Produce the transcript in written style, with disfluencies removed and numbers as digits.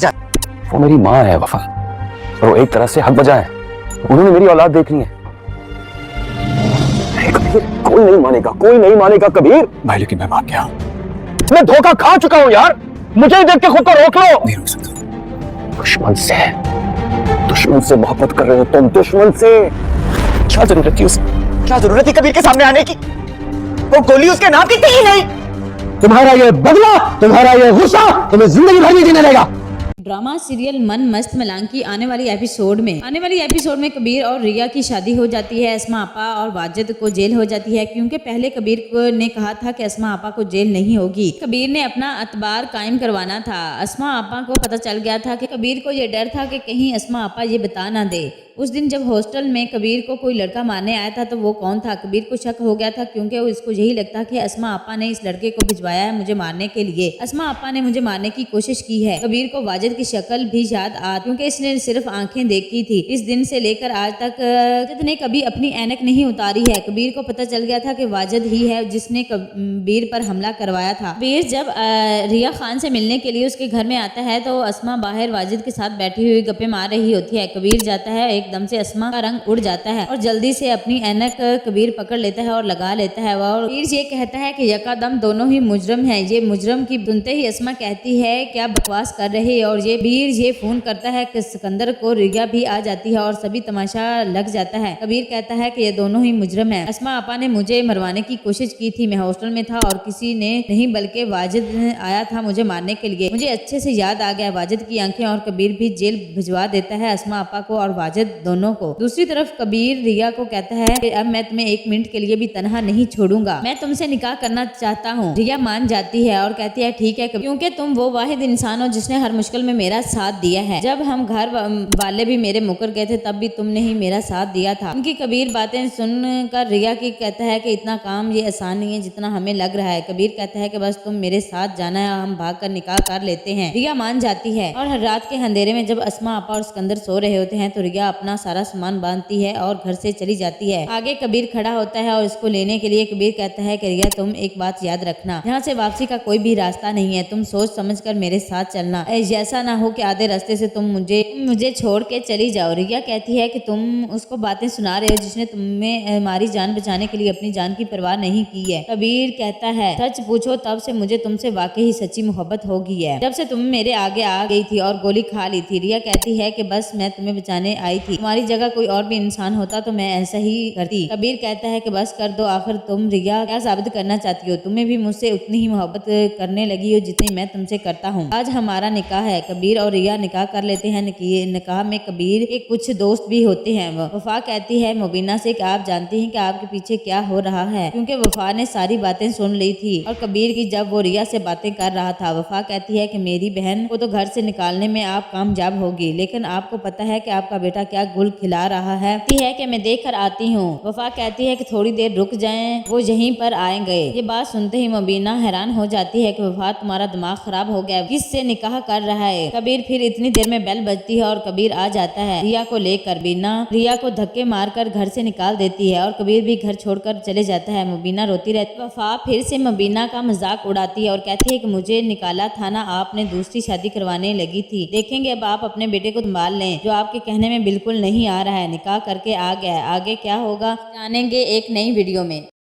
जा। वो मेरी माँ है वफा, और वो एक तरह से हक बजा है। उन्होंने मेरी औलाद देखनी है। कबीर, कोई नहीं मानेगा, कोई नहीं मानेगा कबीर। भाई लेकिन मैं मान गया, मैं धोखा खा चुका हूं यार, मुझे ही देख के खुद को रोक लो। नहीं रोक सकता। दुश्मन से मोहब्बत कर रहे हो तुम, दुश्मन से। क्या जरूरत थी उसे, क्या जरूरत थी कबीर के सामने आने की? वो गोली उसके नाम की थी ही नहीं। तुम्हारा ये बदला, तुम्हारा ये गुस्सा तुम्हें जिंदगी भर नहीं जीने देगा। ड्रामा सीरियल मन मस्त मलांग की आने वाली एपिसोड में कबीर और रिया की शादी हो जाती है। अस्मा आपा और वाजिद को जेल हो जाती है, क्योंकि पहले कबीर ने कहा था कि अस्मा आपा को जेल नहीं होगी। कबीर ने अपना अतबार कायम करवाना था। अस्मा आपा को पता चल गया था कि कबीर को ये डर था कि कहीं अस्मा आपा ये बता ना दे। उस दिन जब हॉस्टल में कबीर को कोई लड़का मारने आया था तो वो कौन था? कबीर को शक हो गया था, क्योंकि इसको यही लगता कि अस्मा आपा ने इस लड़के को भिजवाया है मुझे मारने के लिए। अस्मा आपा ने मुझे मारने की कोशिश की है। कबीर को वाजिद की शक्ल भी याद आ, क्योंकि इसने सिर्फ आंखें देखी थी। इस दिन से लेकर आज तक वाजिद ने कभी अपनी ऐनक नहीं उतारी है। कबीर को पता चल गया था कि वाजिद ही है जिसने कबीर पर हमला करवाया था। कबीर जब रिया खान से मिलने के लिए उसके घर में आता है तो अस्मा बाहर वाजिद के साथ बैठी हुई गप्पे मार रही होती है। कबीर जाता है, एकदम से अस्मा का रंग उड़ जाता है और जल्दी से अपनी ऐनक कबीर पकड़ लेता है और लगा लेता है। और कबीर ये कहता है कि यकादम दोनों ही मुजरम हैं। ये मुजरम की सुनते ही अस्मा कहती है क्या बकवास कर रहे, और ये कबीर ये फोन करता है कि सिकंदर को। रिया भी आ जाती है और सभी तमाशा लग जाता है। कबीर कहता है कि ये दोनों ही मुजरम हैं। अस्मा आपा ने मुझे मरवाने की कोशिश की थी, मैं हॉस्टल में था और किसी ने नहीं बल्कि वाजिद आया था मुझे मारने के लिए। मुझे अच्छे से याद आ गया वाजिद की आंखें, और कबीर भी जेल भिजवा देता है अस्मा आपा को और वाजिद दोनों को। दूसरी तरफ कबीर रिया को कहता है कि अब मैं तुम्हें एक मिनट के लिए भी तनहा नहीं छोड़ूंगा, मैं तुमसे निकाह करना चाहता हूँ। रिया मान जाती है और कहती है ठीक है, क्योंकि तुम वो वाहिद इंसान हो जिसने हर मुश्किल में मेरा साथ दिया है। जब हम घर वाले भी मेरे मुकर गए थे तब भी तुमने ही मेरा साथ दिया था। उनकी कबीर बातें सुनकर रिया की कहता है कि इतना काम ये आसान नहीं है जितना हमें लग रहा है। कबीर कहता है कि बस तुम मेरे साथ जाना है, हम भाग कर निकाह कर लेते हैं। रिया मान जाती है और हर रात के अंधेरे में जब अस्मा आपा और सिकंदर सो रहे होते हैं तो रिया अपना सारा सामान बांधती है और घर से चली जाती है। आगे कबीर खड़ा होता है और इसको लेने के लिए कबीर कहता है कि रिया तुम एक बात याद रखना, यहाँ से वापसी का कोई भी रास्ता नहीं है, तुम सोच समझ कर मेरे साथ चलना, ऐसा ना हो कि आधे रास्ते से तुम मुझे छोड़ के चली जाओ। रिया कहती है कि तुम उसको बातें सुना रहे हो जिसने तुम्हें हमारी जान बचाने के लिए अपनी जान की परवाह नहीं की है। कबीर कहता है सच पूछो तब से मुझे तुमसे वाकई सच्ची मोहब्बत हो गई है, जब से तुम मेरे आगे आ गई थी और गोली खा ली थी। रिया कहती है कि बस मैं तुम्हें बचाने आई थी, तुम्हारी जगह कोई और भी इंसान होता तो मैं ऐसा ही करती। कबीर कहता है कि बस कर दो, आखिर तुम रिया क्या साबित करना चाहती हो? तुम्हें भी मुझसे उतनी ही मोहब्बत करने लगी हो जितनी मैं तुमसे करता हूँ। आज हमारा निकाह है। कबीर और रिया निकाह कर लेते हैं। निकाह में कबीर के कुछ दोस्त भी होते हैं। वफा कहती है मुबीना से कि आप जानती हैं कि आपके पीछे क्या हो रहा है, क्योंकि वफा ने सारी बातें सुन ली थी और कबीर की जब वो रिया से बातें कर रहा था। वफा कहती है कि मेरी बहन को तो घर से निकालने में आप कामयाब होगी, लेकिन आपको पता है कि आपका बेटा क्या गुल खिला रहा है कि मैं देख कर आती हूँ। वफा कहती है कि थोड़ी देर रुक जाएं, वो यहीं पर आएंगे। ये बात सुनते ही मुबीना हैरान हो जाती है कि वफा तुम्हारा दिमाग खराब हो गया, किससे निकाह कर रहा है? कबीर फिर इतनी देर में बेल बजती है और कबीर आ जाता है रिया को लेकर। बीना रिया को धक्के मारकर घर से निकाल देती है और कबीर भी घर छोड़कर चले जाता है। मुबीना रोती रहती है। वफा फिर से मुबीना का मजाक उड़ाती है और कहती है कि मुझे निकाला था ना, आपने दूसरी शादी करवाने लगी थी। देखेंगे अब आप अपने बेटे को संभाल लें, जो आपके कहने में बिल्कुल नहीं आ रहा है, निकाह करके आ गया है। आगे क्या होगा जानेंगे एक नई वीडियो में।